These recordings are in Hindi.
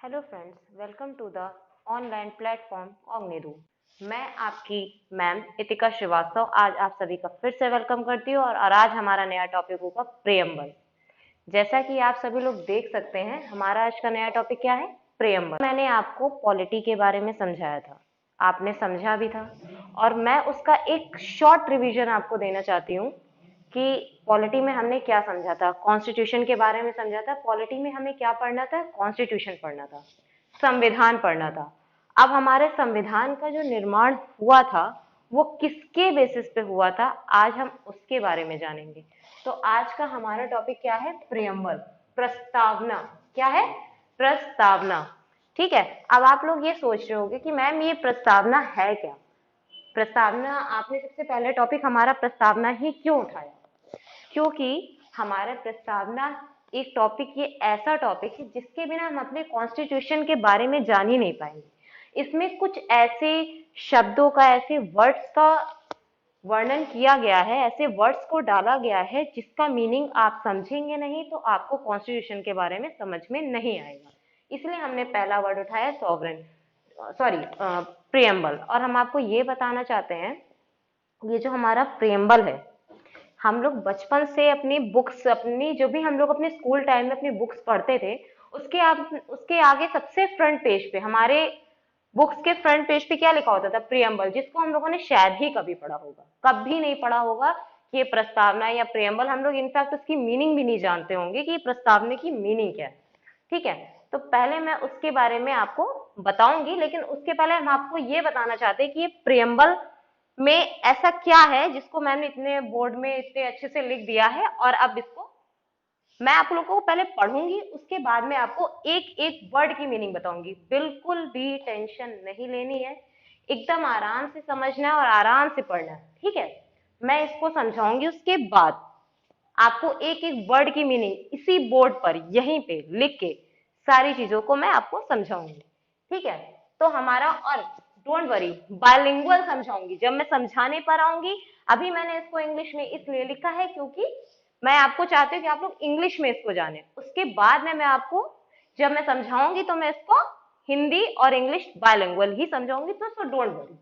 Hello friends, welcome to the online platform ऑग्निरू। मैं आपकी मैम इतिका श्रीवास्तव आज आप सभी का फिर से वेलकम करती हूँ और आज हमारा नया टॉपिक होगा प्रेयम्बल। जैसा कि आप सभी लोग देख सकते हैं, हमारा आज का नया टॉपिक क्या है? प्रेयम्बल। मैंने आपको पॉलिटी के बारे में समझाया था, आपने समझा भी था और मैं उसका एक शॉर्ट रिवीजन आपको देना चाहती हूँ कि पॉलिटी में हमने क्या समझा था। कॉन्स्टिट्यूशन के बारे में समझा था। पॉलिटी में हमें क्या पढ़ना था? कॉन्स्टिट्यूशन पढ़ना था, संविधान पढ़ना था। अब हमारे संविधान का जो निर्माण हुआ था वो किसके बेसिस पे हुआ था, आज हम उसके बारे में जानेंगे। तो आज का हमारा टॉपिक क्या है? प्रियम्बल, प्रस्तावना। क्या है? प्रस्तावना। ठीक है। अब आप लोग ये सोच रहे होंगे कि मैम ये प्रस्तावना है क्या? प्रस्तावना, आपने सबसे पहले टॉपिक हमारा प्रस्तावना ही क्यों उठाया? क्योंकि हमारा प्रस्तावना एक टॉपिक, ये ऐसा टॉपिक है जिसके बिना हम अपने कॉन्स्टिट्यूशन के बारे में जान ही नहीं पाएंगे। इसमें कुछ ऐसे शब्दों का, ऐसे वर्ड्स का वर्णन किया गया है, ऐसे वर्ड्स को डाला गया है जिसका मीनिंग आप समझेंगे नहीं तो आपको कॉन्स्टिट्यूशन के बारे में समझ में नहीं आएगा। इसलिए हमने पहला वर्ड उठाया सॉवरेन, सॉरी प्रियम्बल। और हम आपको ये बताना चाहते हैं, ये जो हमारा प्रियम्बल है, हम लोग बचपन से अपनी बुक्स, अपनी जो भी हम लोग अपने स्कूल टाइम में अपनी बुक्स पढ़ते थे, उसके आगे सबसे फ्रंट पेज पे, हमारे बुक्स के फ्रंट पेज पे क्या लिखा होता था? प्रियम्बल, जिसको हम लोगों ने शायद ही कभी पढ़ा होगा, कभी नहीं पढ़ा होगा कि ये प्रस्तावना या प्रियम्बल। हम लोग इनफैक्ट उसकी मीनिंग भी नहीं जानते होंगे कि प्रस्तावना की मीनिंग क्या है। ठीक है। तो पहले मैं उसके बारे में आपको बताऊंगी, लेकिन उसके पहले हम आपको ये बताना चाहते हैं कि ये प्रियम्बल में ऐसा क्या है जिसको मैंने इतने बोर्ड में इतने अच्छे से लिख दिया है। और अब इसको मैं आप लोगों को पहले पढ़ूंगी, उसके बाद में आपको एक एक वर्ड की मीनिंग बताऊंगी। बिल्कुल भी टेंशन नहीं लेनी है, एकदम आराम से समझना है और आराम से पढ़ना है। ठीक है। मैं इसको समझाऊंगी, उसके बाद आपको एक एक वर्ड की मीनिंग इसी बोर्ड पर यहीं पे लिख के सारी चीजों को मैं आपको समझाऊंगी। ठीक है। तो हमारा, और डोंट वरी, बायलिंगुअल समझाऊंगी जब मैं समझाने पर आऊंगी। अभी मैंने इसको इंग्लिश में इसलिए लिखा है क्योंकि मैं आपको चाहती हूँ कि आप लोग इंग्लिश में इसको जाने। उसके बाद में मैं आपको, जब मैं समझाऊंगी तो मैं इसको हिंदी और इंग्लिश बायलिंगुअल ही समझाऊंगी। तो so don't worry,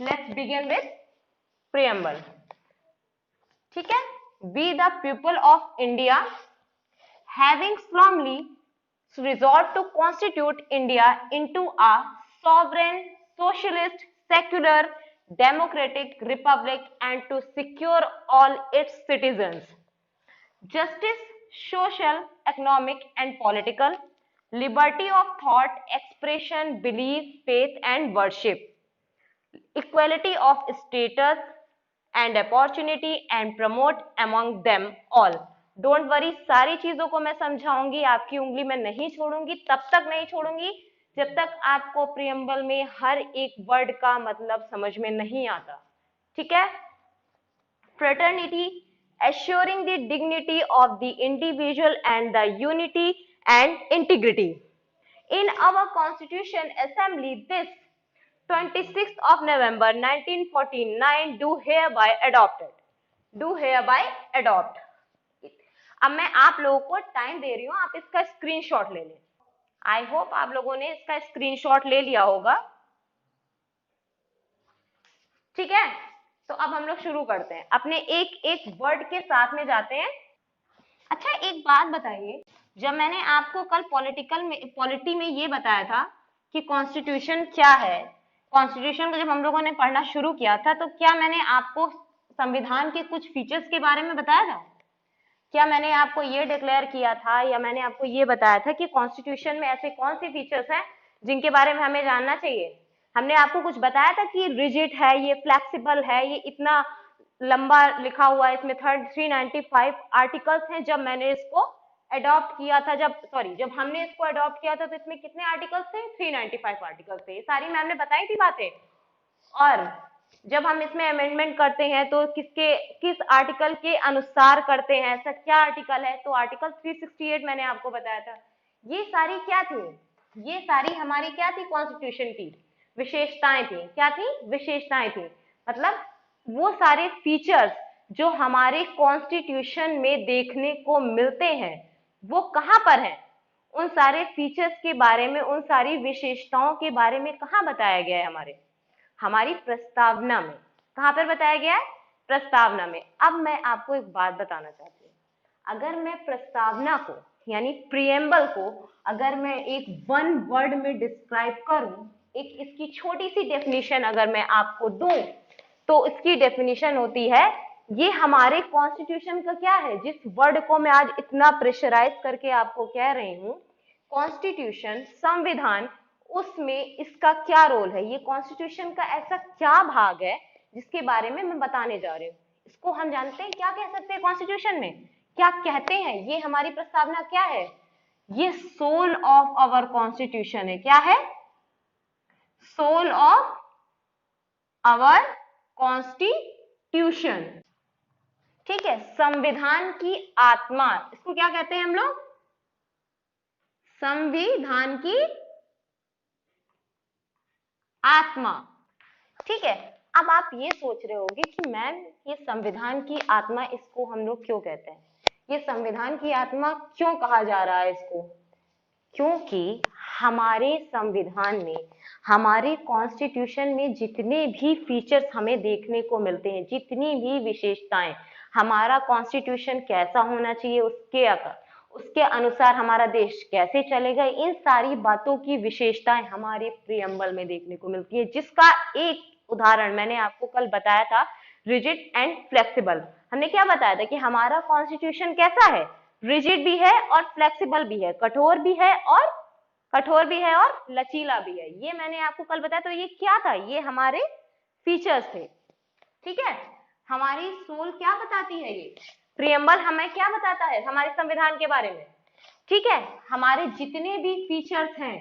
let's begin with preamble. ठीक है। We the people of India having solemnly resolved to constitute India into a sovereign, socialist, secular, democratic republic and to secure all its citizens justice, social, economic and political, liberty of thought, expression, belief, faith and worship, equality of status and opportunity and promote among them all. Don't worry, सारी चीजों को मैं समझाऊंगी, आपकी उंगली में नहीं छोड़ूंगी, तब तक नहीं छोड़ूंगी जब तक आपको प्रियम्बल में हर एक वर्ड का मतलब समझ में नहीं आता। ठीक है। fraternity, assuring the dignity of the individual and the unity and integrity in our constitution assembly this 26th of November 1949 do hereby adopted, do hereby adopt। अब मैं आप लोगों को टाइम दे रही हूं, आप इसका स्क्रीनशॉट ले लें। आई होप आप लोगों ने इसका स्क्रीनशॉट ले लिया होगा। ठीक है। तो अब हम लोग शुरू करते हैं, अपने एक एक वर्ड के साथ में जाते हैं। अच्छा, एक बात बताइए, जब मैंने आपको कल पॉलिटी में ये बताया था कि कॉन्स्टिट्यूशन क्या है, कॉन्स्टिट्यूशन को जब हम लोगों ने पढ़ना शुरू किया था तो क्या मैंने आपको संविधान के कुछ फीचर्स के बारे में बताया था? क्या मैंने आपको ये डिक्लेयर किया था या मैंने आपको ये बताया था कि कॉन्स्टिट्यूशन में ऐसे कौन से फीचर्स हैं जिनके बारे में हमें जानना चाहिए? हमने आपको कुछ बताया था कि रिजिड है, ये फ्लेक्सिबल है, ये इतना लंबा लिखा हुआ है, इसमें 395 आर्टिकल्स हैं। जब मैंने इसको अडॉप्ट किया था, जब हमने इसको अडॉप्ट किया था तो इसमें कितने आर्टिकल्स थे? 395 आर्टिकल्स थे। सारी मैम ने बताई थी बातें। और जब हम इसमें अमेंडमेंट करते हैं तो किस आर्टिकल के अनुसार करते हैं, ऐसा क्या आर्टिकल है? तो आर्टिकल 368 मैंने आपको बताया था। ये सारी क्या थी? ये सारी हमारी क्या थी? कॉन्स्टिट्यूशन की विशेषताएं थी। क्या थी? विशेषताएं थी। मतलब वो सारे फीचर्स जो हमारे कॉन्स्टिट्यूशन में देखने को मिलते हैं वो कहां पर हैं? उन सारे फीचर्स के बारे में, उन सारी विशेषताओं के बारे में कहाँ बताया गया है? हमारी प्रस्तावना में। कहाँ पर बताया गया है? प्रस्तावना में। अब मैं आपको एक बात बताना चाहती हूँ, अगर मैं प्रस्तावना को यानी प्रिएम्बल को अगर मैं एक वन वर्ड में डिस्क्राइब करूं, एक इसकी छोटी सी डेफिनेशन अगर मैं आपको दूं, तो इसकी डेफिनेशन होती है, ये हमारे कॉन्स्टिट्यूशन का क्या है, जिस वर्ड को मैं आज इतना प्रेशराइज करके आपको कह रही हूं, कॉन्स्टिट्यूशन, संविधान, उसमें इसका क्या रोल है, ये कॉन्स्टिट्यूशन का ऐसा क्या भाग है जिसके बारे में मैं बताने जा रही हूँ। इसको हम जानते हैं, क्या कह सकते हैं कॉन्स्टिट्यूशन में, क्या कहते हैं, ये हमारी प्रस्तावना क्या है, ये सोल ऑफ आवर कॉन्स्टिट्यूशन है। क्या है? Soul of our constitution. ठीक है, संविधान की आत्मा, इसको क्या कहते हैं हम लोग? संविधान की आत्मा। ठीक है, अब आप ये सोच रहे होंगे कि मैम ये संविधान की आत्मा, इसको हम लोग क्यों कहते हैं, ये संविधान की आत्मा क्यों कहा जा रहा है इसको? क्योंकि हमारे संविधान में, हमारे कॉन्स्टिट्यूशन में जितने भी फीचर्स हमें देखने को मिलते हैं, जितनी भी विशेषताएं, हमारा कॉन्स्टिट्यूशन कैसा होना चाहिए, उसके अनुसार हमारा देश कैसे चलेगा, इन सारी बातों की विशेषताएं हमारे प्रियम्बल में देखने को मिलती है, जिसका एक उदाहरण मैंने आपको कल बताया था, रिजिड एंड फ्लेक्सिबल। हमने क्या बताया था कि हमारा कॉन्स्टिट्यूशन कैसा है, रिजिड भी है और फ्लेक्सिबल भी है, कठोर भी है और लचीला भी है। ये मैंने आपको कल बताया। तो ये क्या था, ये हमारे फीचर्स थे। ठीक है, हमारी सोल क्या बताती है, ये प्रियम्बल हमें क्या बताता है हमारे संविधान के बारे में। ठीक है, हमारे जितने भी फीचर्स हैं,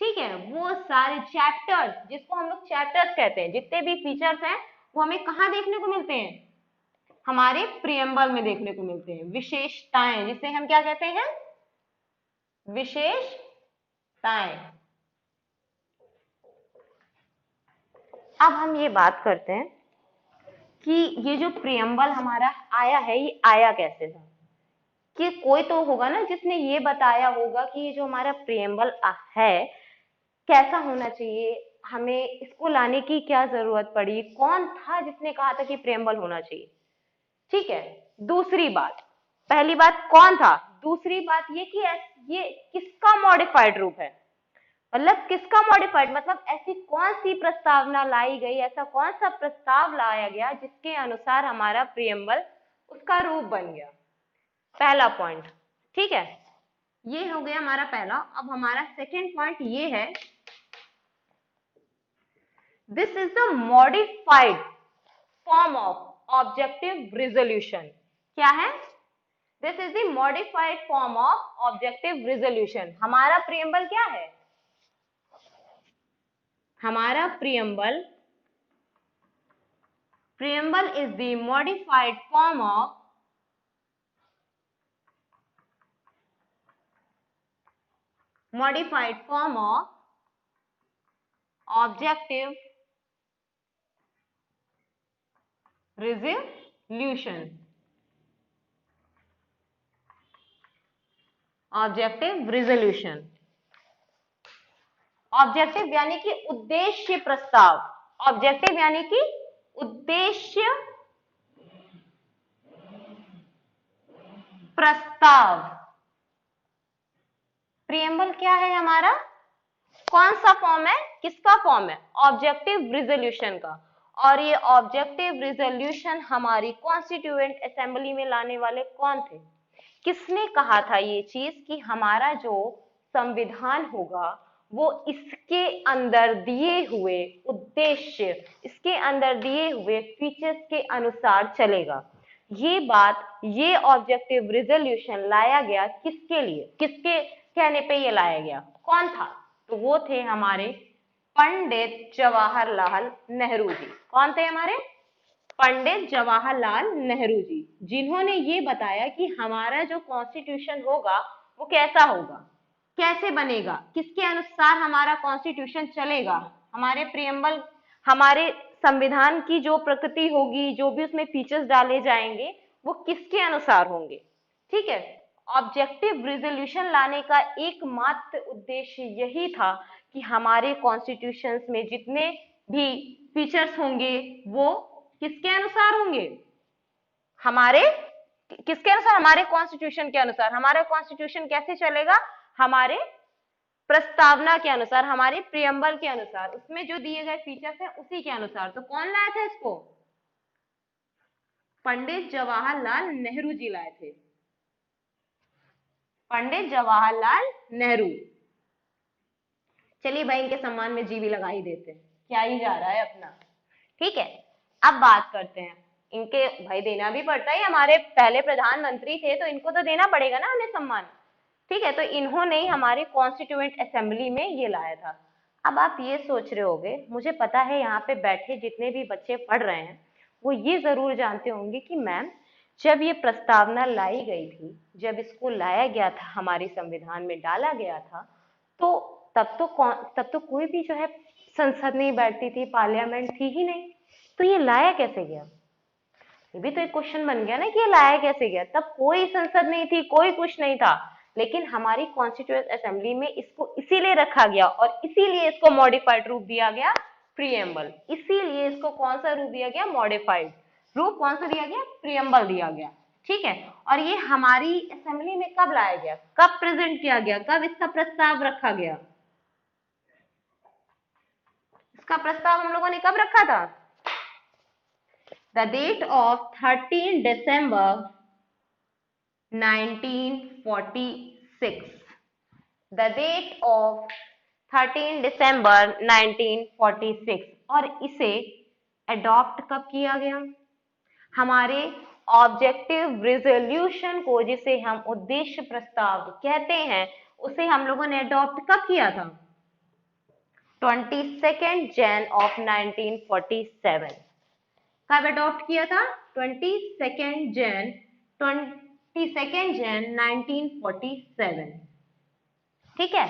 ठीक है, वो सारे चैप्टर्स, जिसको हम लोग चैप्टर्स कहते हैं, जितने भी फीचर्स हैं वो हमें कहाँ देखने को मिलते हैं, हमारे प्रियम्बल में देखने को मिलते हैं। विशेषताएं, जिसे हम क्या कहते हैं, विशेषताएं। अब हम ये बात करते हैं कि ये जो प्रियम्बल हमारा आया है, ये आया कैसे था, कि कोई तो होगा ना जिसने ये बताया होगा कि ये जो हमारा प्रियम्बल है कैसा होना चाहिए, हमें इसको लाने की क्या जरूरत पड़ी, कौन था जिसने कहा था कि प्रियम्बल होना चाहिए। ठीक है, दूसरी बात, पहली बात कौन था, दूसरी बात ये कि ये किसका मॉडिफाइड रूप है, मतलब किसका मॉडिफाइड, मतलब ऐसी कौन सी प्रस्तावना लाई गई, ऐसा कौन सा प्रस्ताव लाया गया जिसके अनुसार हमारा प्रियम्बल उसका रूप बन गया। पहला पॉइंट। ठीक है, ये हो गया हमारा पहला। अब हमारा सेकेंड पॉइंट ये है, this is the modified form of objective resolution. क्या है? This is the modified form of objective resolution. हमारा प्रियम्बल क्या है, हमारा preamble is the modified form of objective resolution। Objective resolution, objective यानी कि उद्देश्य प्रस्ताव, ऑब्जेक्टिव यानी कि उद्देश्य प्रस्ताव। प्रियम्बल क्या है हमारा, कौन सा फॉर्म है, किसका फॉर्म है, ऑब्जेक्टिव रिजोल्यूशन का। और ये ऑब्जेक्टिव रिजोल्यूशन हमारी कॉन्स्टिट्यूएंट असेंबली में लाने वाले कौन थे, किसने कहा था ये चीज कि हमारा जो संविधान होगा वो इसके अंदर दिए हुए उद्देश्य, इसके अंदर दिए हुए फीचर्स के अनुसार चलेगा। ये बात, ये ऑब्जेक्टिव रिजोल्यूशन लाया गया किसके लिए, किसके कहने पे ये लाया गया, कौन था, तो वो थे हमारे पंडित जवाहरलाल नेहरू जी। कौन थे हमारे? पंडित जवाहरलाल नेहरू जी, जिन्होंने ये बताया कि हमारा जो कॉन्स्टिट्यूशन होगा वो कैसा होगा, कैसे बनेगा, किसके अनुसार हमारा कॉन्स्टिट्यूशन चलेगा, हमारे प्रियम्बल, हमारे संविधान की जो प्रकृति होगी, जो भी उसमें फीचर्स डाले जाएंगे वो किसके अनुसार होंगे। ठीक है, ऑब्जेक्टिव रिजोल्यूशन लाने का एकमात्र उद्देश्य यही था कि हमारे कॉन्स्टिट्यूशंस में जितने भी फीचर्स होंगे वो किसके अनुसार होंगे, हमारे किसके अनुसार, हमारे कॉन्स्टिट्यूशन के अनुसार। हमारा कॉन्स्टिट्यूशन कैसे चलेगा, हमारे प्रस्तावना के अनुसार, हमारे प्रियम्बल के अनुसार, उसमें जो दिए गए फीचर्स हैं उसी के अनुसार। तो कौन लाया था इसको, पंडित जवाहरलाल नेहरू जी लाए थे, पंडित जवाहरलाल नेहरू। चलिए भाई इनके सम्मान में जी भी लगा ही देते हैं, क्या ही जा रहा है अपना। ठीक है, अब बात करते हैं इनके, भाई देना भी पड़ता है, हमारे पहले प्रधानमंत्री थे तो इनको तो देना पड़ेगा ना हमें सम्मान। ठीक है, तो इन्होंने ही हमारे कॉन्स्टिट्यूएंट असेंबली में ये लाया था। अब आप ये सोच रहे होंगे, मुझे पता है यहाँ पे बैठे जितने भी बच्चे पढ़ रहे हैं वो ये जरूर जानते होंगे कि मैम जब ये प्रस्तावना लाई गई थी, जब इसको लाया गया था, हमारे संविधान में डाला गया था, तो तब तो कोई भी जो है संसद नहीं बैठती थी, पार्लियामेंट थी ही नहीं, तो ये लाया कैसे गया। ये भी तो एक क्वेश्चन बन गया ना कि ये लाया कैसे गया। तब कोई संसद नहीं थी, कोई कुछ नहीं था, लेकिन हमारी कॉन्स्टिट्यूएंट असेंबली में इसको इसीलिए रखा गया और इसीलिए इसको मॉडिफाइड रूप दिया गया प्रीएम्बल। इसीलिए इसको कौन सा रूप दिया गया, मॉडिफाइड रूप कौन सा दिया गया, प्रीएम्बल दिया गया। ठीक है, और ये हमारी असेंबली में कब लाया गया, कब प्रेजेंट किया गया, कब इसका प्रस्ताव रखा गया। इसका प्रस्ताव हम लोगों ने कब रखा था, the date of 13 December 1946, the date of 13 December 1946, और इसे अडॉप्ट कब किया गया, हमारे ऑब्जेक्टिव रिजोल्यूशन को, जिसे हम उद्देश्य प्रस्ताव कहते हैं, उसे हम लोगों ने अडॉप्ट कब किया था, 22 जैन ऑफ 1947। कब अडॉप्ट किया था, 22 जैन 1947। ठीक है,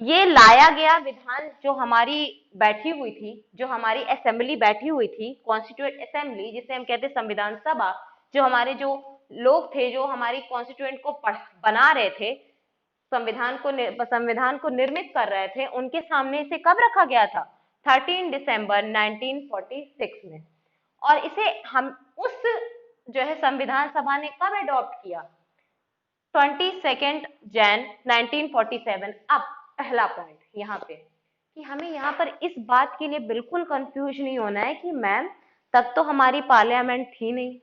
ये लाया गया विधान, जो हमारी बैठी हुई थी, जो हमारी असेंबली बैठी हुई थी, कॉन्स्टिट्यूएंट असेंबली जिसे हम कहते हैं संविधान सभा, जो हमारे जो लोग थे, जो हमारी कॉन्स्टिट्यूएंट को बना रहे थे, संविधान को निर्मित कर रहे थे, उनके सामने इसे कब रखा गया था, 13 दिसंबर 1946 में। और इसे हम उस जो है संविधान सभा ने कब अडॉप्ट किया, 22 जैन 1947। अब पहला पॉइंट यहाँ पे कि हमें यहाँ पर इस बात के लिए बिल्कुल कंफ्यूज नहीं होना है कि मैम तब तो हमारी पार्लियामेंट थी नहीं,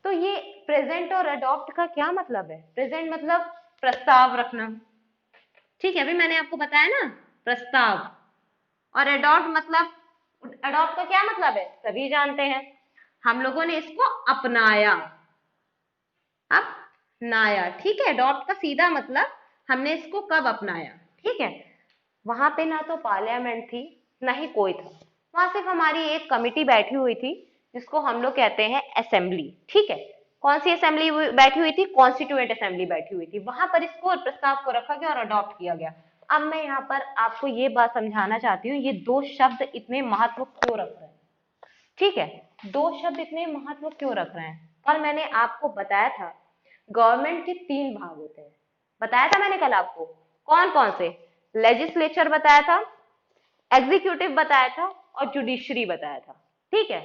तो ये प्रेजेंट और अडॉप्ट का क्या मतलब है। प्रेजेंट मतलब प्रस्ताव रखना, ठीक है, अभी मैंने आपको बताया ना प्रस्ताव, और अडॉप्ट मतलब, अडॉप्ट का क्या मतलब है सभी जानते हैं, हम लोगों ने इसको अपनाया, अपनाया। ठीक है, अडॉप्ट का सीधा मतलब हमने इसको कब अपनाया। ठीक है, वहां पे ना तो पार्लियामेंट थी ना ही कोई था, वहां सिर्फ हमारी एक कमिटी बैठी हुई थी जिसको हम लोग कहते हैं असेंबली। ठीक है, कौन सी असेंबली बैठी हुई थी, कॉन्स्टिट्यूएंट असेंबली बैठी हुई थी, वहां पर इसको प्रस्ताव को रखा गया और अडॉप्ट किया गया। अब मैं यहाँ पर आपको ये बात समझाना चाहती हूँ, ये दो शब्द इतने महत्व क्यों रख रहे हैं। ठीक है, दो शब्द इतने महत्व क्यों रख रहे हैं, और मैंने आपको बताया था गवर्नमेंट के 3 भाग होते हैं, बताया था मैंने कल आपको, कौन कौन से, लेजिस्लेचर बताया था, एग्जीक्यूटिव बताया था और जुडिशरी बताया था। ठीक है,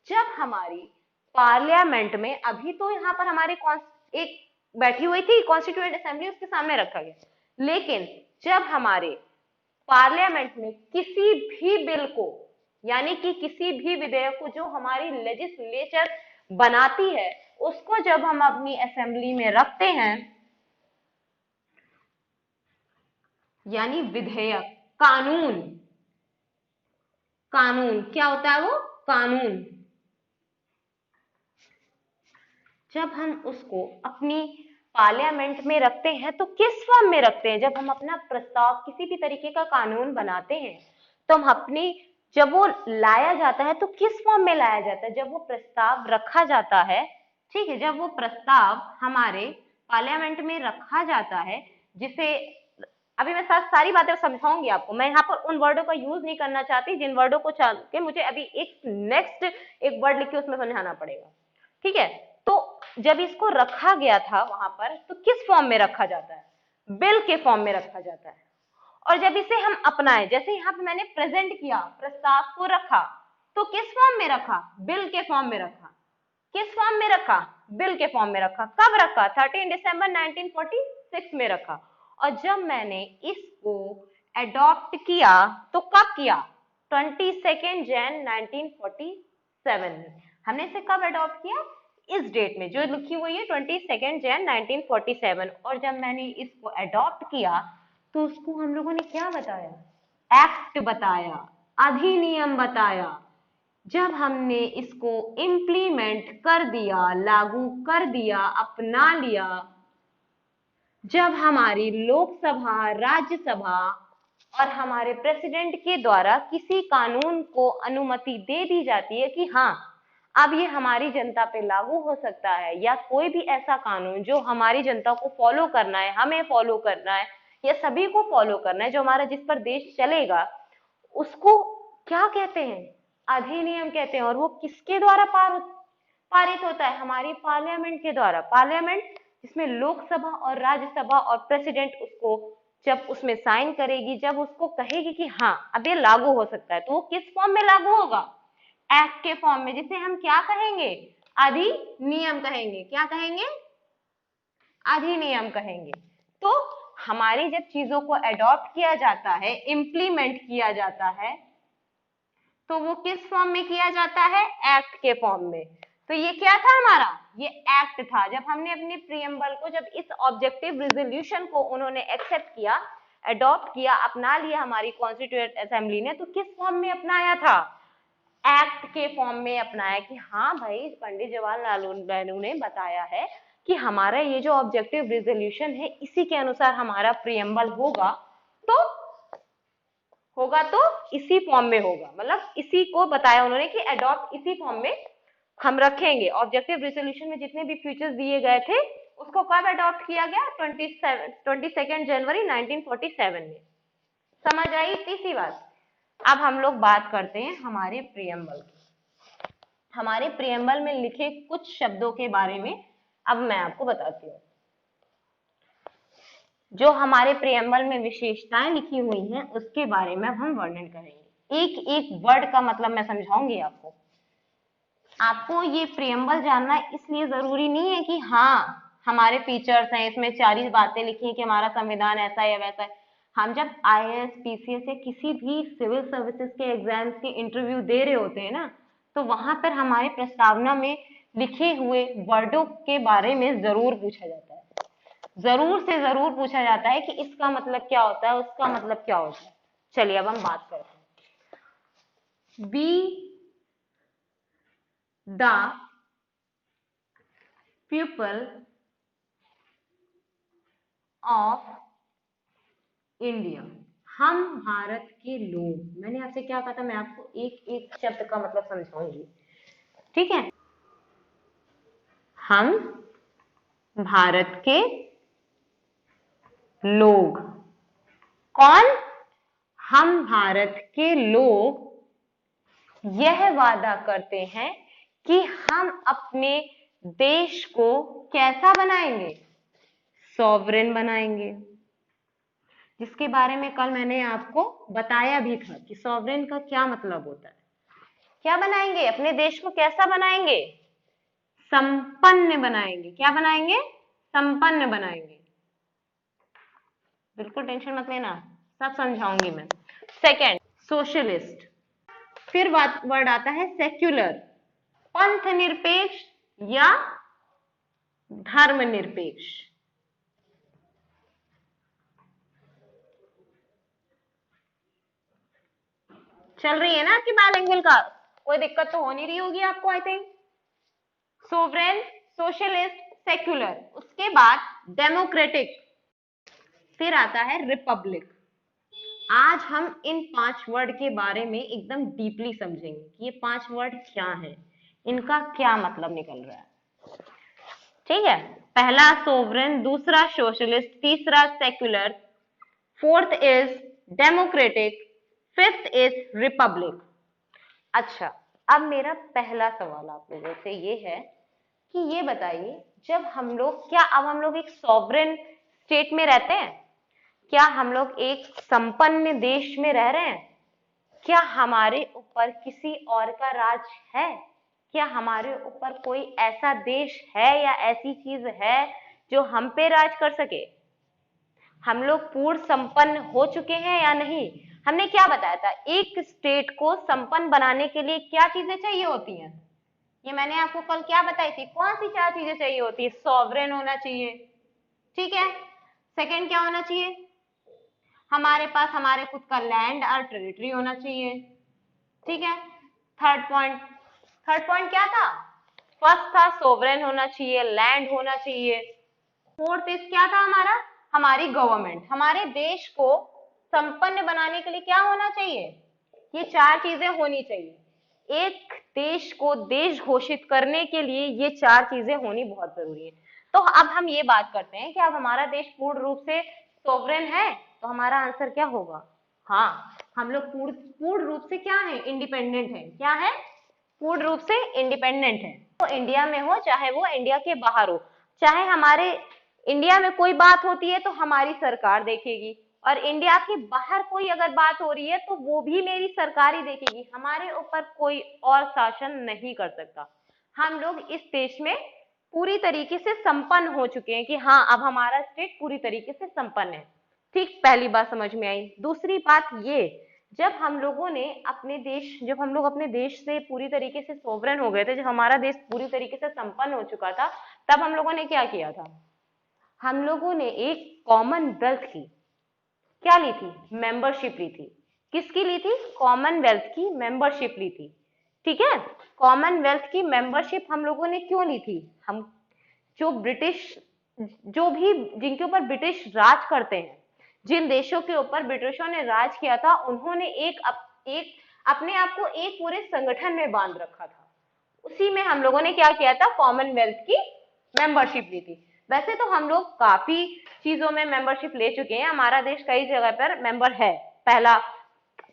जब हमारी पार्लियामेंट में, अभी तो यहाँ पर हमारे एक बैठी हुई थी कॉन्स्टिट्यूएंट असेंबली, उसके सामने रखा गया, लेकिन जब हमारे पार्लियामेंट में किसी भी बिल को, यानी कि किसी भी विधेयक को जो हमारी लेजिस्लेचर बनाती है, उसको जब हम अपनी असेंबली में रखते हैं, यानी विधेयक, कानून, कानून क्या होता है, वो कानून, जब हम उसको अपनी पार्लियामेंट में रखते हैं तो किस फॉर्म में रखते हैं, जब हम अपना प्रस्ताव, किसी भी तरीके का कानून बनाते हैं तो हम अपनी, जब वो लाया जाता है तो किस फॉर्म में लाया जाता है, जब वो प्रस्ताव रखा जाता है। ठीक है, जब वो प्रस्ताव हमारे पार्लियामेंट में रखा जाता है, जिसे अभी मैं सारी बातें समझाऊंगी आपको, मैं यहाँ पर उन वर्डों का यूज नहीं करना चाहती जिन वर्डों को के मुझे अभी एक नेक्स्ट एक वर्ड लिख के उसमें समझाना पड़ेगा। ठीक है, तो जब इसको रखा गया था वहां पर तो किस फॉर्म में रखा जाता है? बिल के फॉर्म में रखा जाता है। और जब इसे हम अपनाएं, जैसे यहाँ पे मैंने प्रेजेंट किया, प्रस्ताव को रखा, तो किस फॉर्म में रखा? बिल के फॉर्म में रखा। किस फॉर्म में रखा? बिल के फॉर्म में रखा। कब रखा? 13 दिसंबर 1946 में रखा। और जब मैंने इसको अडॉप्ट किया तो कब किया? 22 जैन 1947 में। हमने इसे कब अडॉप्ट किया? इस डेट में जो लिखी हुई है 22 जैन 1947। और जब मैंने इसको अडॉप्ट किया तो उसको हम लोगों ने क्या बताया? एक्ट बताया, अधिनियम बताया। जब हमने इसको इम्प्लीमेंट कर दिया, लागू कर दिया, अपना लिया, जब हमारी लोकसभा, राज्यसभा और हमारे प्रेसिडेंट के द्वारा किसी कानून को अनुमति दे दी जाती है कि हाँ अब ये हमारी जनता पे लागू हो सकता है, या कोई भी ऐसा कानून जो हमारी जनता को फॉलो करना है, हमें फॉलो करना है, या सभी को फॉलो करना है, जो हमारा जिस पर देश चलेगा, उसको क्या कहते हैं? अधिनियम कहते हैं। और वो किसके द्वारा पारित होता है? हमारी पार्लियामेंट के द्वारा। पार्लियामेंट जिसमें लोकसभा और राज्यसभा और प्रेसिडेंट उसको जब उसमें साइन करेगी, जब उसको कहेगी कि हाँ अब ये लागू हो सकता है, तो वो किस फॉर्म में लागू होगा? एक्ट के फॉर्म में, जिसे हम क्या कहेंगे? अधिनियम कहेंगे। क्या कहेंगे? अधिनियम कहेंगे। तो हमारी जब चीजों को अडॉप्ट किया जाता है, इम्प्लीमेंट किया जाता है, तो वो किस फॉर्म में किया जाता है? एक्ट के फॉर्म में। तो ये क्या था हमारा? ये एक्ट था। जब हमने अपने प्रियम्बल को, जब इस ऑब्जेक्टिव रेजोल्यूशन को उन्होंने एक्सेप्ट किया, अडॉप्ट किया, अपना लिया हमारी कॉन्स्टिट्यूएंट असेंबली ने, तो किस फॉर्म में अपनाया था? एक्ट के फॉर्म में अपनाया कि हाँ भाई पंडित जवाहरलाल नेहरू ने बताया है कि हमारा ये जो ऑब्जेक्टिव रेजोल्यूशन है इसी के अनुसार हमारा प्रियम्बल होगा, तो इसी फॉर्म में होगा। मतलब इसी को बताया उन्होंने कि अडॉप्ट इसी फॉर्म में हम रखेंगे। ऑब्जेक्टिव रेजोल्यूशन में जितने भी फीचर्स दिए गए थे उसको कब अडॉप्ट किया गया? 22 जनवरी 1947 में। समझ आई इतनी सी बात? अब हम लोग बात करते हैं हमारे प्रियम्बल की। हमारे प्रियम्बल में लिखे कुछ शब्दों के बारे में अब मैं आपको बताती हूँ। जो हमारे प्रियम्बल में विशेषताएं लिखी हुई हैं उसके बारे में हम वर्णन करेंगे। एक एक वर्ड का मतलब मैं समझाऊंगी आपको। आपको ये प्रियम्बल जानना इसलिए जरूरी नहीं है कि हाँ हमारे फीचर्स हैं, इसमें 40 बातें लिखी हैं कि हमारा संविधान ऐसा है या वैसा है। हम जब IAS, PCS या किसी भी सिविल सर्विसेज के एग्जाम्स के इंटरव्यू दे रहे होते हैं ना, तो वहां पर हमारे प्रस्तावना में लिखे हुए वर्डों के बारे में जरूर पूछा जाता है। जरूर से जरूर पूछा जाता है कि इसका मतलब क्या होता है, उसका मतलब क्या होता है। चलिए अब हम बात करते हैं। Be the people of India. हम भारत के लोग। मैंने आपसे क्या कहा था? मैं आपको एक एक शब्द का मतलब समझाऊंगी, ठीक है? हम भारत के लोग। कौन? हम भारत के लोग यह वादा करते हैं कि हम अपने देश को कैसा बनाएंगे? सॉवरेन बनाएंगे। जिसके बारे में कल मैंने आपको बताया भी था कि सॉवरेन का क्या मतलब होता है। क्या बनाएंगे? अपने देश को कैसा बनाएंगे? संपन्न बनाएंगे। क्या बनाएंगे? संपन्न बनाएंगे। बिल्कुल टेंशन मत लेना, सब समझाऊंगी मैं। Second, socialist. फिर वर्ड आता है सेक्युलर, पंथ निरपेक्ष या धर्मनिरपेक्ष। चल रही है ना आपकी बाइलिंगुअल का? कोई दिक्कत तो हो नहीं रही होगी आपको, I think. Sovereign, socialist, secular. उसके बाद डेमोक्रेटिक, फिर आता है रिपब्लिक। आज हम इन 5 वर्ड के बारे में एकदम डीपली समझेंगे कि ये 5 वर्ड क्या है, इनका क्या मतलब निकल रहा है, ठीक है? पहला सोवरेन, दूसरा सोशलिस्ट, तीसरा secular, fourth is democratic, fifth is Republic. अच्छा, अब मेरा पहला सवाल आप लोगों से ये है कि ये बताइए, जब हम लोग, क्या अब हम लोग एक सॉवरेन स्टेट में रहते हैं? क्या हम लोग एक संपन्न देश में रह रहे हैं? क्या हमारे ऊपर किसी और का राज है? क्या हमारे ऊपर कोई ऐसा देश है या ऐसी चीज है जो हम पे राज कर सके? हम लोग पूर्ण संपन्न हो चुके हैं या नहीं? हमने क्या बताया था, एक स्टेट को संपन्न बनाने के लिए क्या चीजें चाहिए होती हैं? ये मैंने आपको कल क्या बताई थी, कौन सी 4 चीजें चाहिए होती है? सॉवरेन होना चाहिए, ठीक है। सेकंड क्या होना चाहिए? हमारे पास हमारे खुद का लैंड और टेरिटरी होना चाहिए, ठीक है। थर्ड पॉइंट क्या था? फर्स्ट था सोवरेन होना चाहिए, लैंड होना चाहिए। फोर्थ इज क्या था हमारा? हमारी गवर्नमेंट। हमारे देश को संपन्न बनाने के लिए क्या होना चाहिए? ये 4 चीजें होनी चाहिए। एक देश को देश घोषित करने के लिए ये 4 चीजें होनी बहुत जरूरी है। तो अब हम ये बात करते हैं कि अब हमारा देश पूर्ण रूप से सोवरेन है, तो हमारा आंसर क्या होगा? हाँ, हम लोग पूर्ण रूप से क्या है? इंडिपेंडेंट है। क्या है? पूर्ण रूप से इंडिपेंडेंट है। वो इंडिया में हो चाहे वो इंडिया के बाहर हो, चाहे हमारे इंडिया में कोई बात होती है तो हमारी सरकार देखेगी, और इंडिया के बाहर कोई अगर बात हो रही है तो वो भी मेरी सरकार ही देखेगी। हमारे ऊपर कोई और शासन नहीं कर सकता। हम लोग इस देश में पूरी तरीके से संपन्न हो चुके हैं कि हाँ, अब हमारा स्टेट पूरी तरीके से संपन्न है। ठीक, पहली बात समझ में आई। दूसरी बात ये, जब हम लोग अपने देश से पूरी तरीके से सोवरेन हो गए थे, जब हमारा देश पूरी तरीके से संपन्न हो चुका था, तब हम लोगों ने क्या किया था? हम लोगों ने एक कॉमनवेल्थ की क्या ली थी? मेंबरशिप ली थी। किसकी ली थी? कॉमनवेल्थ की मेंबरशिप ली थी, ठीक है। कॉमनवेल्थ की मेंबरशिप हम लोगों ने क्यों ली थी? हम जो ब्रिटिश जो भी जिनके ऊपर ब्रिटिश राज करते हैं, जिन देशों के ऊपर ब्रिटिशों ने राज किया था, उन्होंने एक अपने आप को एक पूरे संगठन में बांध रखा था। उसी में हम लोगों ने क्या किया था? कॉमनवेल्थ की मेंबरशिप ली थी। वैसे तो हम लोग काफी चीजों में मेंबरशिप ले चुके हैं, हमारा देश कई जगह पर मेंबर है। पहला,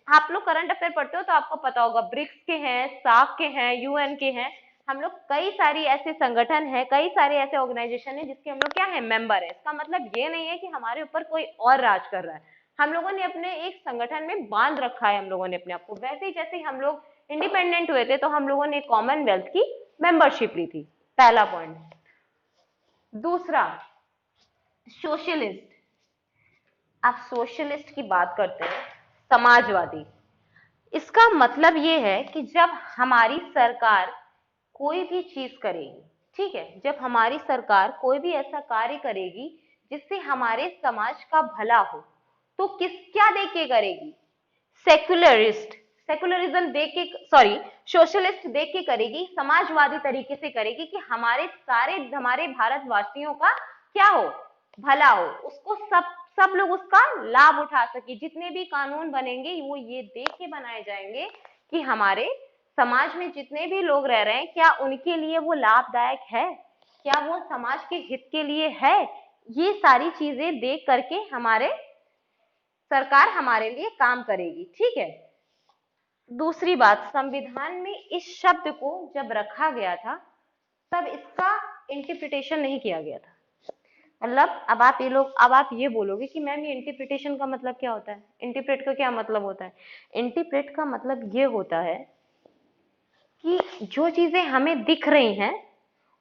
आप लोग करंट अफेयर पढ़ते हो तो आपको पता होगा, ब्रिक्स के हैं, सार्क के हैं, यूएन के हैं। हम लोग कई सारी ऐसे संगठन है, कई सारे ऐसे ऑर्गेनाइजेशन है जिसके हम लोग क्या है? मेंबर है। इसका मतलब ये नहीं है कि हमारे ऊपर कोई और राज कर रहा है। हम लोगों ने अपने एक संगठन में बांध रखा है हम लोगों ने अपने आप को। वैसे ही जैसे ही हम लोग इंडिपेंडेंट हुए थे तो हम लोगों ने कॉमनवेल्थ की मेंबरशिप ली थी। पहला पॉइंट। दूसरा, सोशलिस्ट। आप सोशलिस्ट की बात करते हैं, समाजवादी। इसका मतलब ये है कि जब हमारी सरकार कोई भी चीज करेगी, ठीक है, जब हमारी सरकार कोई भी ऐसा कार्य करेगी जिससे हमारे समाज का भला हो, तो क्या देख के करेगी? सेकुलरिज्म देख के, सॉरी, सोशलिस्ट देख के करेगी, समाजवादी तरीके से करेगी कि हमारे भारतवासियों का क्या हो? भला हो, उसको सब लोग उसका लाभ उठा सके। जितने भी कानून बनेंगे वो ये देख के बनाए जाएंगे कि हमारे समाज में जितने भी लोग रह रहे हैं, क्या उनके लिए वो लाभदायक है, क्या वो समाज के हित के लिए है। ये सारी चीजें देख करके हमारे सरकार हमारे लिए काम करेगी, ठीक है। दूसरी बात, संविधान में इस शब्द को जब रखा गया था तब इसका इंटरप्रिटेशन नहीं किया गया था। मतलब अब आप ये बोलोगे कि मैम ये इंटरप्रिटेशन का मतलब क्या होता है? इंटरप्रेट का क्या मतलब होता है? इंटरप्रेट का मतलब ये होता है कि जो चीजें हमें दिख रही हैं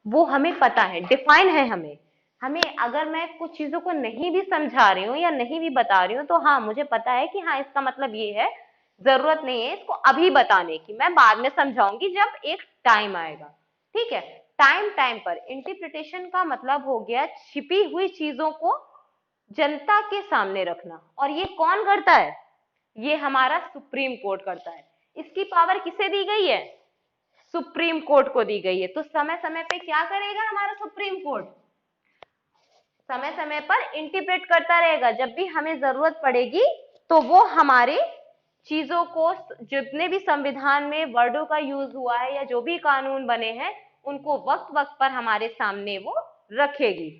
वो हमें पता है, डिफाइन है हमें अगर मैं कुछ चीजों को नहीं भी समझा रही हूँ या नहीं भी बता रही हूँ तो हाँ, मुझे पता है कि हाँ, इसका मतलब ये है। जरूरत नहीं है इसको अभी बताने की, मैं बाद में समझाऊंगी जब एक टाइम आएगा, ठीक है। टाइम पर इंटरप्रिटेशन का मतलब हो गया छिपी हुई चीजों को जनता के सामने रखना। और ये कौन करता है? ये हमारा सुप्रीम कोर्ट करता है। इसकी पावर किसे दी गई है? सुप्रीम कोर्ट को दी गई है। तो समय समय पे क्या करेगा हमारा सुप्रीम कोर्ट? समय समय पर इंटरप्रेट करता रहेगा। जब भी हमें जरूरत पड़ेगी तो वो हमारे चीजों को, जितने भी संविधान में वर्डों का यूज हुआ है या जो भी कानून बने हैं, उनको वक्त वक्त पर हमारे सामने वो रखेगी।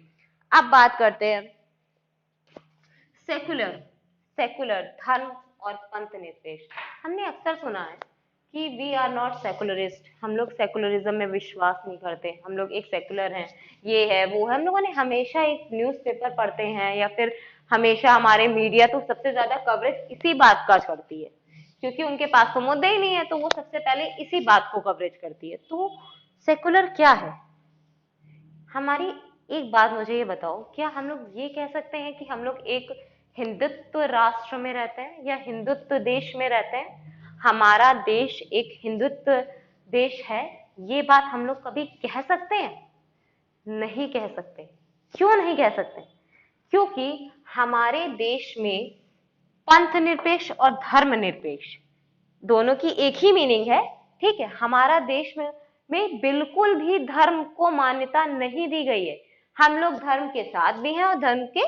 अब बात करते हैं सेक्युलर। सेक्युलर धर्म और पंथ निरपेक्ष। हमने अक्सर सुना है कि वी आर नॉट सेकुलरिस्ट, हम लोग सेकुलरिज्म में विश्वास नहीं करते, हम लोग एक सेकुलर हैं, ये है वो है। हम लोगों ने हमेशा एक न्यूज़पेपर पढ़ते हैं या फिर हमेशा हमारे मीडिया तो सबसे ज्यादा कवरेज इसी बात का करती है, क्योंकि उनके पास तो मुद्दे ही नहीं है, तो वो सबसे पहले इसी बात को कवरेज करती है। तो सेकुलर क्या है हमारी, एक बात मुझे ये बताओ, क्या हम लोग ये कह सकते हैं कि हम लोग एक हिंदुत्व राष्ट्र में रहते हैं या हिंदुत्व देश में रहते हैं? हमारा देश एक हिंदुत्व देश है, ये बात हम लोग कभी कह सकते हैं? नहीं कह सकते। क्यों नहीं कह सकते? क्योंकि हमारे देश में पंथ निरपेक्ष और धर्म निरपेक्ष दोनों की एक ही मीनिंग है। ठीक है, हमारा देश में बिल्कुल भी धर्म को मान्यता नहीं दी गई है। हम लोग धर्म के साथ भी हैं और धर्म के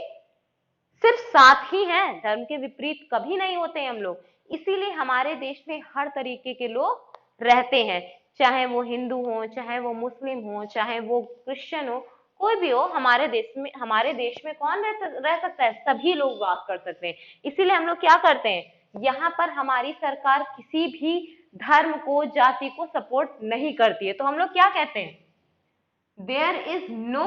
सिर्फ साथ ही हैं, धर्म के विपरीत कभी नहीं होते हैं हम लोग। इसीलिए हमारे देश में हर तरीके के लोग रहते हैं, चाहे वो हिंदू हो, चाहे वो मुस्लिम हो, चाहे वो क्रिश्चियन हो, कोई भी हो। हमारे देश में कौन रह सकता है? सभी लोग वास कर सकते हैं। इसीलिए हम लोग क्या करते हैं, यहाँ पर हमारी सरकार किसी भी धर्म को, जाति को सपोर्ट नहीं करती है। तो हम लोग क्या कहते हैं, देयर इज नो,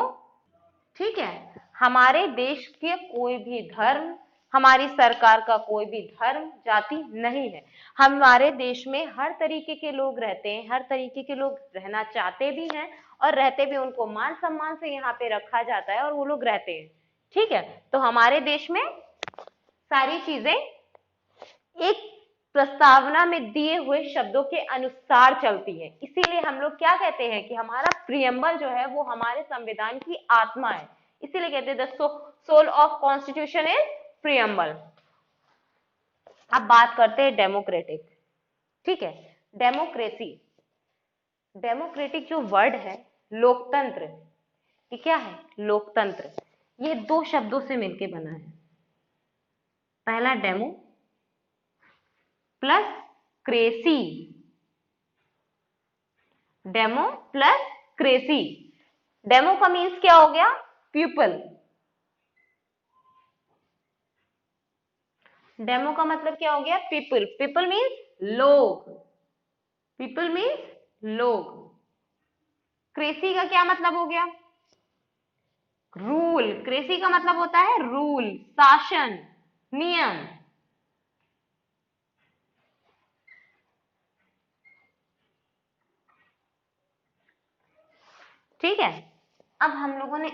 ठीक है, हमारे देश के कोई भी धर्म, हमारी सरकार का कोई भी धर्म जाति नहीं है। हमारे देश में हर तरीके के लोग रहते हैं, हर तरीके के लोग रहना चाहते भी हैं और रहते भी, उनको मान सम्मान से यहाँ पे रखा जाता है और वो लोग रहते हैं। ठीक है, तो हमारे देश में सारी चीजें एक प्रस्तावना में दिए हुए शब्दों के अनुसार चलती है। इसीलिए हम लोग क्या कहते हैं कि हमारा प्रियम्बल जो है वो हमारे संविधान की आत्मा है। इसीलिए कहते हैं the soul of constitution is preamble. अब बात करते हैं डेमोक्रेटिक। ठीक है, डेमोक्रेसी, डेमोक्रेटिक जो वर्ड है, लोकतंत्र, ये क्या है? लोकतंत्र। ये दो शब्दों से मिलकर बना है। पहला demo plus cracy, demo plus cracy. Demo का मीन्स क्या हो गया? पीपल। डेमो का मतलब क्या हो गया? पीपल। पीपल मीन्स लोग, पीपल मीन्स लोग। क्रेसी का क्या मतलब हो गया? रूल। क्रेसी का मतलब होता है रूल, शासन, नियम। ठीक है, अब हम लोगों ने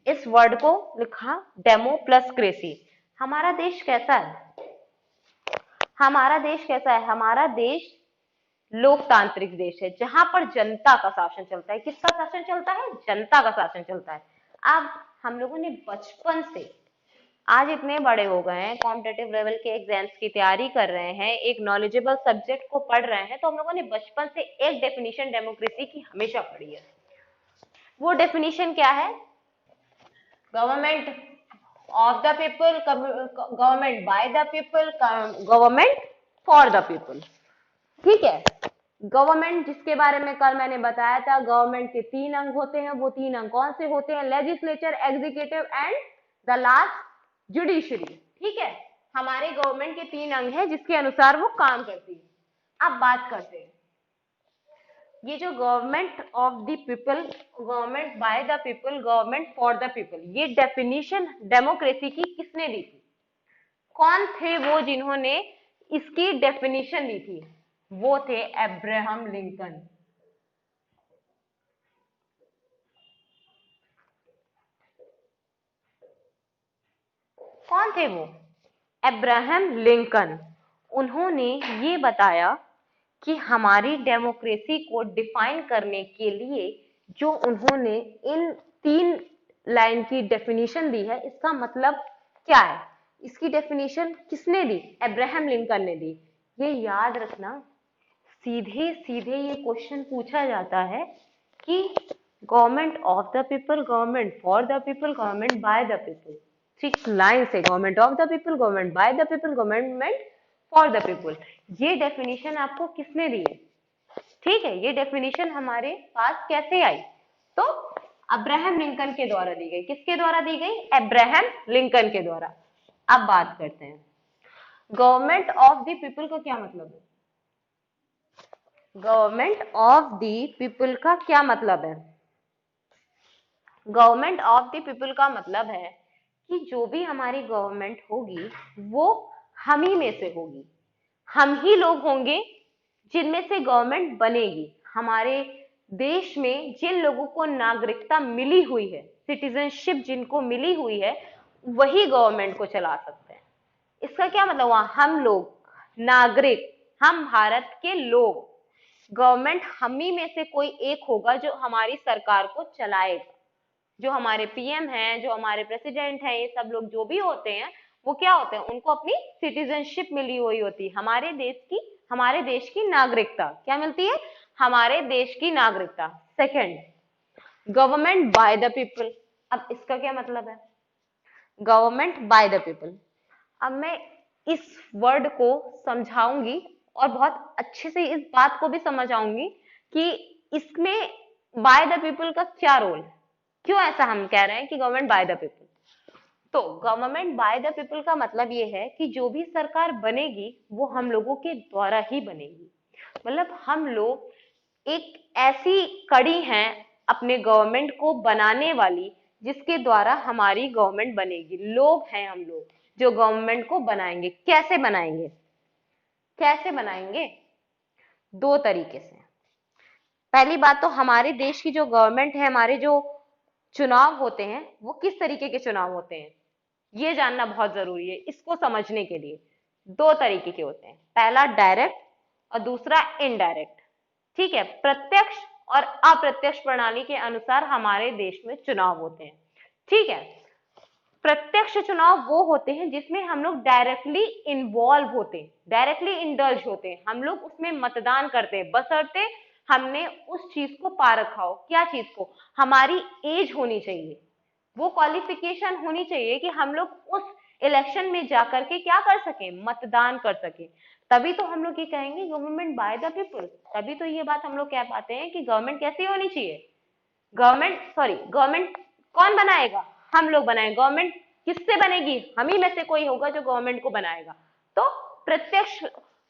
इस वर्ड को लिखा डेमो प्लस क्रेसी। हमारा देश कैसा है? हमारा देश कैसा है? हमारा देश लोकतांत्रिक देश है, जहां पर जनता का शासन चलता है। किसका शासन चलता है? जनता का शासन चलता है। अब हम लोगों ने बचपन से आज इतने बड़े हो गए हैं, कॉम्पिटेटिव लेवल के एग्जाम्स की तैयारी कर रहे हैं, एक नॉलेजेबल सब्जेक्ट को पढ़ रहे हैं, तो हम लोगों ने बचपन से एक डेफिनेशन डेमोक्रेसी की हमेशा पढ़ी है। वो डेफिनेशन क्या है? Government of the people, government by the people, government for the people. ठीक है, गवर्नमेंट जिसके बारे में कल मैंने बताया था, गवर्नमेंट के 3 अंग होते हैं। वो 3 अंग कौन से होते हैं? Legislature, executive and the last judiciary. ठीक है, हमारे गवर्नमेंट के 3 अंग हैं जिसके अनुसार वो काम करती है। अब बात करते हैं, ये जो government of the people, government by the people, government for the people, ये डेफिनेशन डेमोक्रेसी की किसने दी थी? कौन थे वो जिन्होंने इसकी डेफिनेशन दी थी? वो थे अब्राहम लिंकन। कौन थे वो? Abraham Lincoln. उन्होंने ये बताया कि हमारी डेमोक्रेसी को डिफाइन करने के लिए जो उन्होंने इन 3 लाइन की डेफिनेशन दी है, इसका मतलब क्या है? इसकी डेफिनेशन किसने दी? अब्राहम लिंकन ने दी। ये याद रखना, सीधे सीधे ये क्वेश्चन पूछा जाता है कि government of the people, government for the people, government by the people, 6 line से, government of the people, government by the people, government for the people. ये डेफिनेशन आपको किसने दी है? ठीक है, ये डेफिनेशन हमारे पास कैसे आई? तो अब्राहम लिंकन के द्वारा दी गई। किसके द्वारा दी गई? अब्राहम लिंकन के द्वारा। अब बात करते हैं, गवर्नमेंट ऑफ द पीपल का क्या मतलब है? गवर्नमेंट ऑफ द पीपल का क्या मतलब है? गवर्नमेंट ऑफ द पीपल का मतलब है कि जो भी हमारी गवर्नमेंट होगी वो हम ही में से होगी, हम ही लोग होंगे जिनमें से गवर्नमेंट बनेगी। हमारे देश में जिन लोगों को नागरिकता मिली हुई है, सिटीजनशिप जिनको मिली हुई है, वही गवर्नमेंट को चला सकते हैं। इसका क्या मतलब हुआ? हम लोग नागरिक, हम भारत के लोग, गवर्नमेंट हम ही में से कोई एक होगा जो हमारी सरकार को चलाएगा। जो हमारे पीएम हैं, जो हमारे प्रेसिडेंट हैं, ये सब लोग जो भी होते हैं वो क्या होते हैं? उनको अपनी सिटीजनशिप मिली हुई होती है, हमारे देश की नागरिकता क्या मिलती है? हमारे देश की नागरिकता। Second, government by the people. अब इसका क्या मतलब है? Government by the people. अब मैं इस वर्ड को समझाऊंगी और बहुत अच्छे से इस बात को भी समझ आऊंगी कि इसमें बाय द पीपल का क्या रोल है, क्यों ऐसा हम कह रहे हैं कि गवर्नमेंट बाय द पीपल। तो गवर्नमेंट बाय द पीपल का मतलब ये है कि जो भी सरकार बनेगी वो हम लोगों के द्वारा ही बनेगी। मतलब हम लोग एक ऐसी कड़ी हैं अपने गवर्नमेंट को बनाने वाली जिसके द्वारा हमारी गवर्नमेंट बनेगी। लोग हैं हम लोग जो गवर्नमेंट को बनाएंगे। कैसे बनाएंगे? कैसे बनाएंगे? दो तरीके से। पहली बात तो हमारे देश की जो गवर्नमेंट है, हमारे जो चुनाव होते हैं वो किस तरीके के चुनाव होते हैं ये जानना बहुत जरूरी है। इसको समझने के लिए दो तरीके के होते हैं, पहला डायरेक्ट और दूसरा इनडायरेक्ट। ठीक है, प्रत्यक्ष और अप्रत्यक्ष प्रणाली के अनुसार हमारे देश में चुनाव होते हैं। ठीक है, प्रत्यक्ष चुनाव वो होते हैं जिसमें हम लोग डायरेक्टली इन्वॉल्व होते हैं, डायरेक्टली इंडल्ज होते हैं, हम लोग उसमें मतदान करते हैं, बशर्ते हमने उस चीज को पा रखा हो। क्या चीज को? हमारी एज होनी चाहिए, वो क्वालिफिकेशन होनी चाहिए कि हम लोग उस इलेक्शन में जाकर के क्या कर सके? मतदान कर सके। तभी तो हम लोग ये कहेंगे गवर्नमेंट बाय द पीपल। तभी तो ये बात हम लोग कह पाते हैं कि गवर्नमेंट कैसी होनी चाहिए। गवर्नमेंट कौन बनाएगा? हम लोग बनाएंगे। गवर्नमेंट किससे बनेगी? हम ही में से कोई होगा जो गवर्नमेंट को बनाएगा। तो प्रत्यक्ष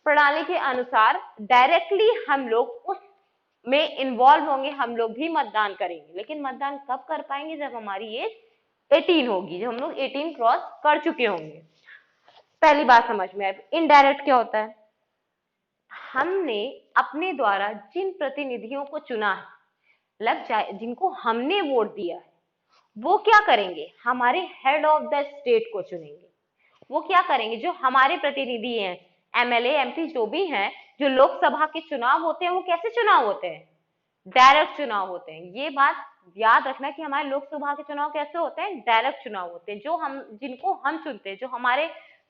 प्रणाली के अनुसार डायरेक्टली हम लोग उस में इन्वॉल्व होंगे, हम लोग भी मतदान करेंगे। लेकिन मतदान कब कर पाएंगे? जब हमारी एज 18 होगी, जब हम लोग 18 क्रॉस कर चुके होंगे। पहली बात समझ में आई। इनडायरेक्ट क्या होता है? हमने अपने द्वारा जिन प्रतिनिधियों को चुना है, लग जाए जिनको हमने वोट दिया है, वो क्या करेंगे? हमारे हेड ऑफ द स्टेट को चुनेंगे। वो क्या करेंगे? जो हमारे प्रतिनिधि हैं, एमएलए एमपी जो भी हैं, जो लोकसभा के चुनाव होते हैं वो कैसे चुनाव होते हैं? डायरेक्ट चुनाव होते हैं। ये बात याद रखना कि हमारे लोकसभा के चुनाव कैसे होते हैं? डायरेक्ट चुनाव होते हैं। जो हम जिनको हम चुनते हैं, जो हमारे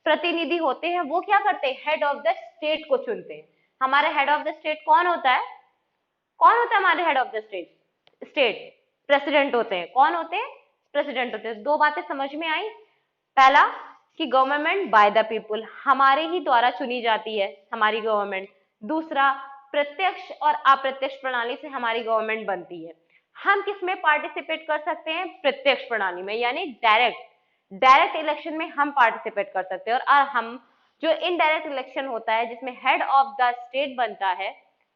प्रतिनिधि होते हैं, वो क्या करते हैं? हेड ऑफ द स्टेट को चुनते हैं। हमारे हेड ऑफ द स्टेट कौन होता है? कौन होता है हमारे head of the state? President होते हैं। कौन होते हैं? प्रेसिडेंट होते हैं। दो बातें समझ में आई। पहला कि गवर्नमेंट बाय द पीपल, हमारे ही द्वारा चुनी जाती है हमारी गवर्नमेंट। दूसरा, प्रत्यक्ष और अप्रत्यक्ष प्रणाली से हमारी गवर्नमेंट बनती है। हम किस में पार्टिसिपेट कर सकते हैं? प्रत्यक्ष प्रणाली में, यानी डायरेक्ट इलेक्शन में हम पार्टिसिपेट कर सकते हैं। और हम जो इनडायरेक्ट इलेक्शन होता है जिसमें हेड ऑफ द स्टेट बनता है,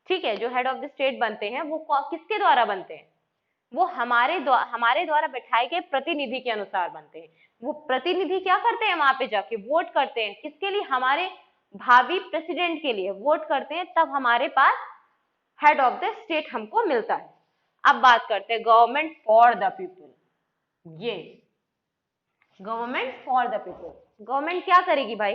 ठीक है, जो हेड ऑफ द स्टेट बनते हैं वो किसके द्वारा बनते हैं? वो हमारे द्वारा बैठाए गए प्रतिनिधि के अनुसार बनते हैं। वो प्रतिनिधि क्या करते हैं? वहां पे जाके वोट करते हैं। किसके लिए? हमारे भावी प्रेसिडेंट के लिए वोट करते हैं। तब हमारे पास हेड ऑफ द स्टेट हमको मिलता है। अब बात करते हैं गवर्नमेंट फॉर द पीपल। ये government for the people, government क्या करेगी भाई?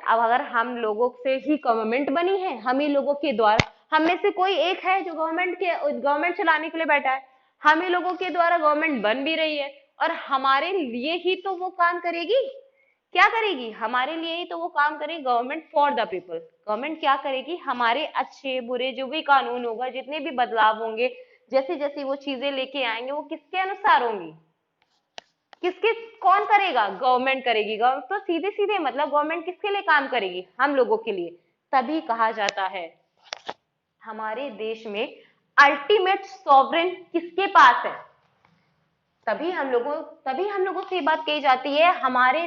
अब अगर हम लोगों से ही गवर्नमेंट बनी है, हम ही लोगों के द्वारा, हम में से कोई एक है जो गवर्नमेंट चलाने के लिए बैठा है, हम ही लोगों के द्वारा गवर्नमेंट बन भी रही है और हमारे लिए ही तो वो काम करेगी। क्या करेगी? हमारे लिए ही तो वो काम करेगी। Government for the people, government क्या करेगी? हमारे अच्छे बुरे जो भी कानून होगा, जितने भी बदलाव होंगे, जैसे जैसे वो चीजें लेके आएंगे, वो किसके अनुसार होंगी? किसके? कौन करेगा? गवर्नमेंट करेगी। तो सीधे सीधे मतलब गवर्नमेंट किसके लिए काम करेगी? हम लोगों के लिए। तभी कहा जाता है हमारे देश में अल्टीमेट सॉवरेन किसके पास है? तभी हम लोगों से ये बात कही जाती है हमारे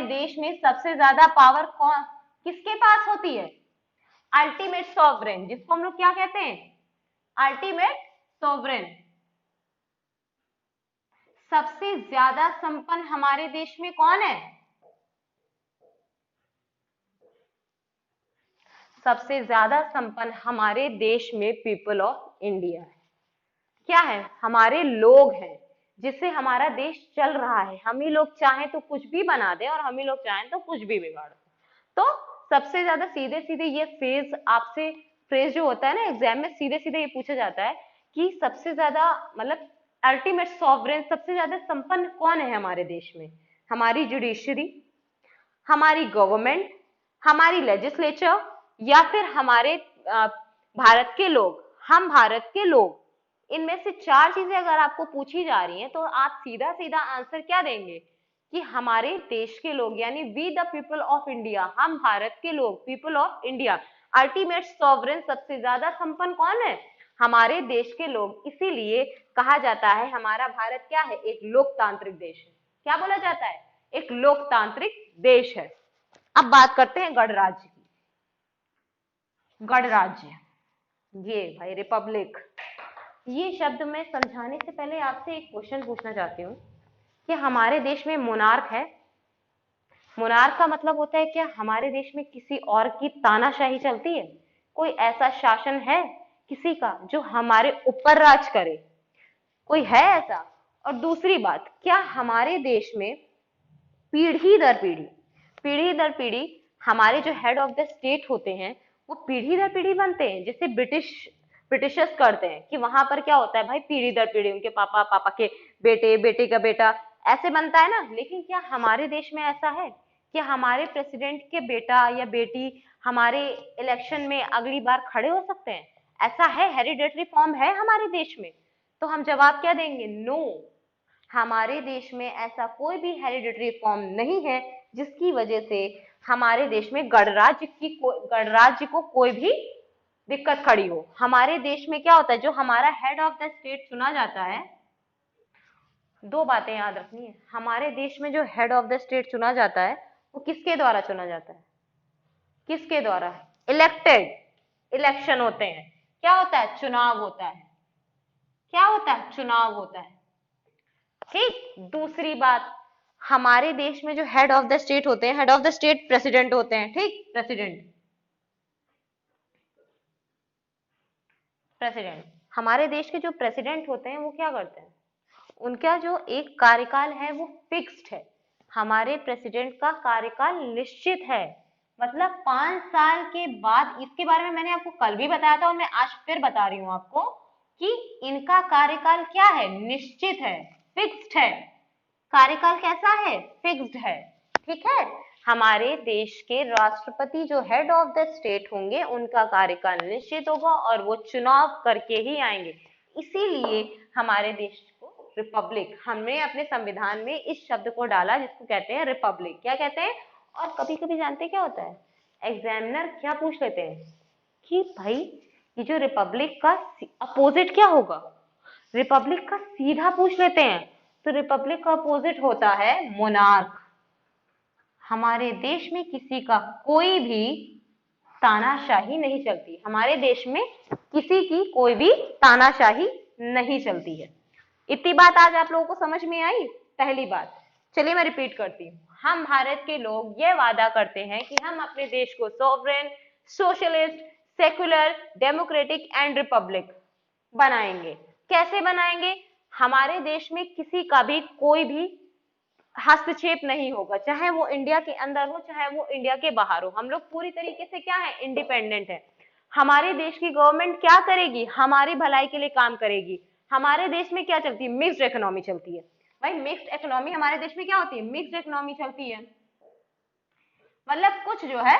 देश में सबसे ज्यादा पावर कौन किसके पास होती है? अल्टीमेट सॉवरेन, जिसको हम लोग क्या कहते हैं, अल्टीमेट सॉवरेन। सबसे ज्यादा संपन्न हमारे देश में कौन है, सबसे ज्यादा संपन्न हमारे देश में पीपल ऑफ इंडिया है। क्या है, हमारे लोग हैं, जिससे हमारा देश चल रहा है। हम ही लोग चाहें तो कुछ भी बना दे और हम ही लोग चाहें तो कुछ भी बिगाड़ दे। तो सबसे ज्यादा सीधे सीधे ये फेज आपसे, फ्रेज जो होता है ना एग्जाम में, सीधे सीधे ये पूछा जाता है कि सबसे ज्यादा मतलब अल्टीमेट सॉवरेन, सबसे ज्यादा संपन्न कौन है हमारे देश में, हमारी जुडिशरी, हमारी गवर्नमेंट, हमारी लेजिस्लेचर, या फिर हमारे भारत के लोग, हम भारत के लोग। इनमें से चार चीजें अगर आपको पूछी जा रही हैं तो आप सीधा सीधा आंसर क्या देंगे कि हमारे देश के लोग, यानी we the people of India, हम भारत के लोग, people of India. Ultimate sovereign, सबसे ज्यादा संपन्न कौन है, हमारे देश के लोग। इसीलिए कहा जाता है हमारा भारत क्या है, एक लोकतांत्रिक देश है। क्या बोला जाता है, एक लोकतांत्रिक देश है। अब बात करते हैं गणराज्य की। गणराज्य, ये भाई रिपब्लिक, ये शब्द मैं समझाने से पहले आपसे एक क्वेश्चन पूछना चाहती हूँ कि हमारे देश में मोनार्क है। मोनार्क का मतलब होता है क्या हमारे देश में किसी और की तानाशाही चलती है, कोई ऐसा शासन है किसी का जो हमारे ऊपर राज करे, कोई है ऐसा? और दूसरी बात, क्या हमारे देश में पीढ़ी दर पीढ़ी, पीढ़ी दर पीढ़ी हमारे जो हेड ऑफ द स्टेट होते हैं वो पीढ़ी दर पीढ़ी बनते हैं, जैसे ब्रिटिशर्स करते हैं कि वहां पर क्या होता है भाई, पीढ़ी दर पीढ़ी उनके पापा, पापा के बेटे, बेटे का बेटा, ऐसे बनता है ना। लेकिन क्या हमारे देश में ऐसा है कि हमारे प्रेसिडेंट के बेटा या बेटी हमारे इलेक्शन में अगली बार खड़े हो सकते हैं? ऐसा है, हेरिडेटरी फॉर्म है हमारे देश में? तो हम जवाब क्या देंगे, नो। हमारे देश में ऐसा कोई भी हेरिडिटरी फॉर्म नहीं है जिसकी वजह से हमारे देश में गणराज्य को कोई भी दिक्कत खड़ी हो। हमारे देश में क्या होता है, जो हमारा हेड ऑफ द स्टेट चुना जाता है, दो बातें याद रखनी है, हमारे देश में जो हेड ऑफ द स्टेट चुना जाता है वो किसके द्वारा चुना जाता है, किसके द्वारा, इलेक्टेड, इलेक्शन होते हैं। क्या होता है, चुनाव होता है। क्या होता है, चुनाव होता है। ठीक, दूसरी बात, हमारे देश में जो हेड ऑफ द स्टेट होते हैं, head of the state president होते हैं। ठीक, प्रेसिडेंट, प्रेसिडेंट, हमारे देश के जो प्रेसिडेंट होते हैं वो क्या करते हैं, उनका जो एक कार्यकाल है वो फिक्स्ड है। हमारे प्रेसिडेंट का कार्यकाल निश्चित है, मतलब 5 साल के बाद। इसके बारे में मैंने आपको कल भी बताया था और मैं आज फिर बता रही हूं आपको कि इनका कार्यकाल क्या है, निश्चित है, फिक्स्ड है। कार्यकाल कैसा है, फिक्स्ड है। ठीक है, हमारे देश के राष्ट्रपति जो हेड ऑफ द स्टेट होंगे उनका कार्यकाल निश्चित होगा और वो चुनाव करके ही आएंगे। इसीलिए हमारे देश को रिपब्लिक, हमने अपने संविधान में इस शब्द को डाला जिसको कहते हैं रिपब्लिक। क्या कहते हैं? और कभी कभी जानते क्या होता है, एग्जामिनर क्या पूछ लेते हैं कि भाई ये जो रिपब्लिक का अपोजिट क्या होगा, रिपब्लिक का सीधा पूछ लेते हैं। तो रिपब्लिक का अपोजिट होता है मोनार्क। हमारे देश में किसी का कोई भी तानाशाही नहीं चलती, हमारे देश में किसी की कोई भी तानाशाही नहीं चलती है। इतनी बात आज आप लोगों को समझ में आई? पहली बात। चलिए मैं रिपीट करती हूँ, हम भारत के लोग ये वादा करते हैं कि हम अपने देश को sovereign, socialist, secular, democratic and Republic बनाएंगे। कैसे बनाएंगे? हमारे देश में किसी का भी कोई भी हस्तक्षेप नहीं होगा, चाहे वो इंडिया के अंदर हो चाहे वो इंडिया के बाहर हो। हम लोग पूरी तरीके से क्या है, इंडिपेंडेंट है। हमारे देश की गवर्नमेंट क्या करेगी, हमारी भलाई के लिए काम करेगी। हमारे देश में क्या चलती है, मिक्स्ड इकोनॉमी चलती है। भाई मिक्स्ड इकोनॉमी हमारे देश में क्या होती है, मिक्स्ड इकोनॉमी चलती है। मतलब कुछ जो है,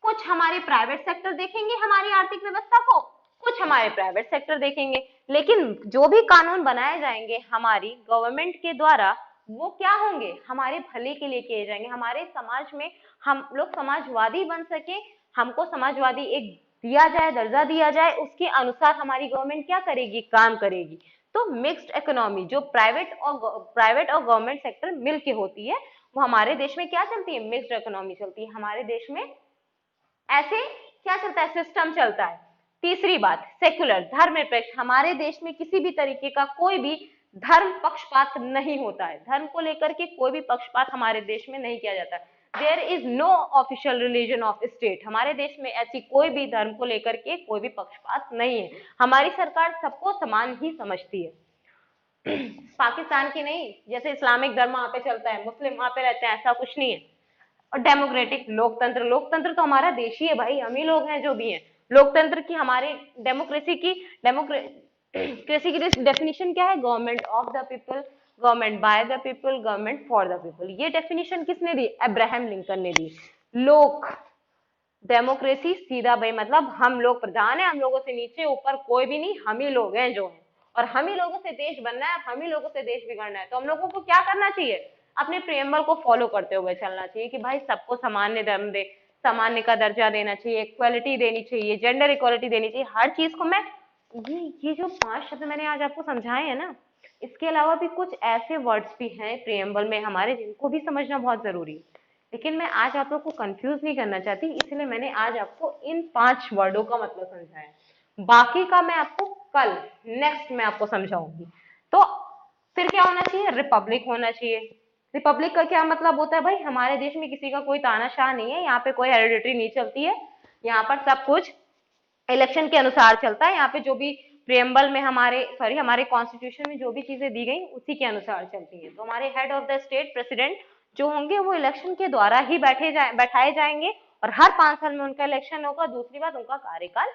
कुछ हमारे प्राइवेट सेक्टर देखेंगे हमारी आर्थिक व्यवस्था को, कुछ हमारे प्राइवेट सेक्टर देखेंगे। लेकिन जो भी कानून बनाए जाएंगे हमारी गवर्नमेंट के द्वारा वो क्या होंगे, हमारे भले के लिए किए जाएंगे। हमारे समाज में हम लोग समाजवादी बन सके, हमको समाजवादी एक दिया जाए, दर्जा दिया जाए, उसके अनुसार हमारी गवर्नमेंट क्या करेगी, काम करेगी। तो मिक्स्ड इकोनॉमी जो प्राइवेट और गवर्नमेंट सेक्टर मिलके होती है वो हमारे देश में क्या चलती है, मिक्स्ड इकोनॉमी चलती है हमारे देश में, ऐसे क्या चलता है, सिस्टम चलता है। तीसरी बात, सेक्युलर, धर्मनिरपेक्ष, हमारे देश में किसी भी तरीके का कोई भी धर्म पक्षपात नहीं होता है, धर्म को लेकर के कोई भी पक्षपात हमारे देश में नहीं किया जाता। There is no official religion of state, हमारे देश में ऐसी कोई भी धर्म को लेकर के कोई भी पक्षपात नहीं है, हमारी सरकार सबको समान ही समझती है। पाकिस्तान की नहीं, जैसे इस्लामिक धर्म वहां पे चलता है, मुस्लिम वहां पे रहते हैं, ऐसा कुछ नहीं है। और डेमोक्रेटिक, लोकतंत्र, लोकतंत्र तो हमारा देश ही है भाई, हम ही लोग हैं जो भी हैं। लोकतंत्र की, हमारे डेमोक्रेसी की डेफिनेशन क्या है, government of the people, government by the people, government for the people. ये डेफिनेशन किसने दी, अब्राहम लिंकन ने दी। लोक डेमोक्रेसी सीधा भाई मतलब हम लोग प्रधान है, हम लोगों से नीचे ऊपर कोई भी नहीं, हम ही लोग हैं जो हैं, और हम ही लोगों से देश बनना है, हम ही लोगों से देश बिगड़ना है। तो हम लोगों को क्या करना चाहिए, अपने प्रियम्बल को फॉलो करते हुए चलना चाहिए कि भाई सबको सामान्य धर्म दे, सामान्य का दर्जा देना चाहिए, इक्वालिटी देनी चाहिए, जेंडर इक्वालिटी देनी चाहिए, हर चीज को मैं ये जो 5 शब्द मैंने आज आपको समझाए हैं ना, इसके अलावा भी कुछ ऐसे वर्ड्स भी हैं प्रियम्बल में हमारे, जिनको भी समझना बहुत जरूरी है। लेकिन मैं आज आप लोग को कंफ्यूज नहीं करना चाहती, इसलिए मैंने आज आपको इन 5 वर्डों का मतलब समझाया। बाकी का मैं आपको कल नेक्स्ट में आपको समझाऊंगी। तो फिर क्या होना चाहिए, रिपब्लिक होना चाहिए। रिपब्लिक का क्या मतलब होता है भाई, हमारे देश में किसी का कोई तानाशाह नहीं है, यहाँ पे कोई हेरिडिटरी नहीं चलती है, यहाँ पर सब कुछ इलेक्शन के अनुसार चलता है। यहाँ पे जो भी प्रियम्बल में हमारे कॉन्स्टिट्यूशन में जो भी चीजें दी गई उसी के अनुसार चलती है। तो हमारे head of the state president जो होंगे वो इलेक्शन के द्वारा ही बैठाए जाएंगे, और हर 5 साल में उनका इलेक्शन होगा। दूसरी बात, उनका कार्यकाल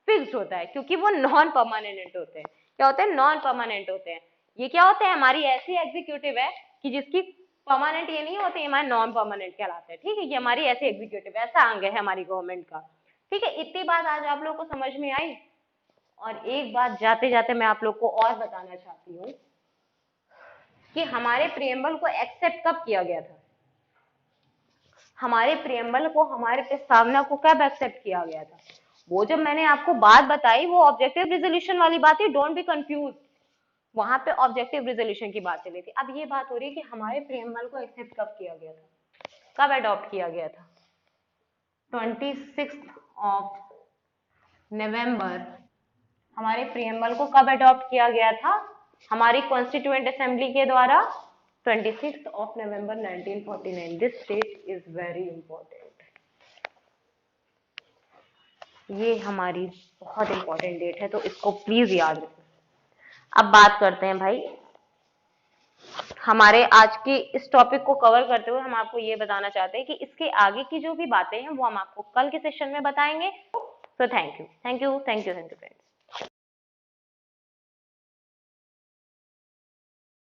फिक्स्ड होता है, क्योंकि वो नॉन परमानेंट होते हैं। क्या होते हैं, नॉन परमानेंट होते हैं। ये क्या होते हैं, हमारी ऐसी एग्जीक्यूटिव है कि जिसकी परमानेंट ये नहीं होती, हमारे नॉन परमानेंट कहलाते हैं। ठीक है, ये हमारी ऐसी एग्जीक्यूटिव, ऐसा अंग है हमारी गवर्नमेंट का। ठीक है, इतनी बात आज आप लोग को समझ में आई। और एक बात जाते जाते मैं आप लोग को और बताना चाहती हूँ कि हमारे प्रियम्बल को एक्सेप्ट कब किया गया था, हमारे प्रियम्बल को, हमारे प्रस्तावना को कब एक्सेप्ट किया गया था। वो जब मैंने आपको बात बताई वो ऑब्जेक्टिव रिजोल्यूशन वाली बात है, डोंट बी कंफ्यूज, वहां पे ऑब्जेक्टिव रिजोल्यूशन की बात चली थी। अब ये बात हो रही है कि हमारे प्रियम्बल को एक्सेप्ट कब किया गया था, कब अडॉप्ट किया गया था। 26 नवंबर हमारे प्रियम्बल को कब अडॉप्ट किया गया था, हमारी कॉन्स्टिट्यूएंट असेंबली के द्वारा 26 नवंबर 1949। This date is very important, ये हमारी बहुत इंपॉर्टेंट डेट है, तो इसको प्लीज याद रखें। अब बात करते हैं भाई, हमारे आज की इस टॉपिक को कवर करते हुए हम आपको ये बताना चाहते हैं कि इसके आगे की जो भी बातें हैं वो हम आपको कल के सेशन में बताएंगे। तो थैंक यू फ्रेंड्स।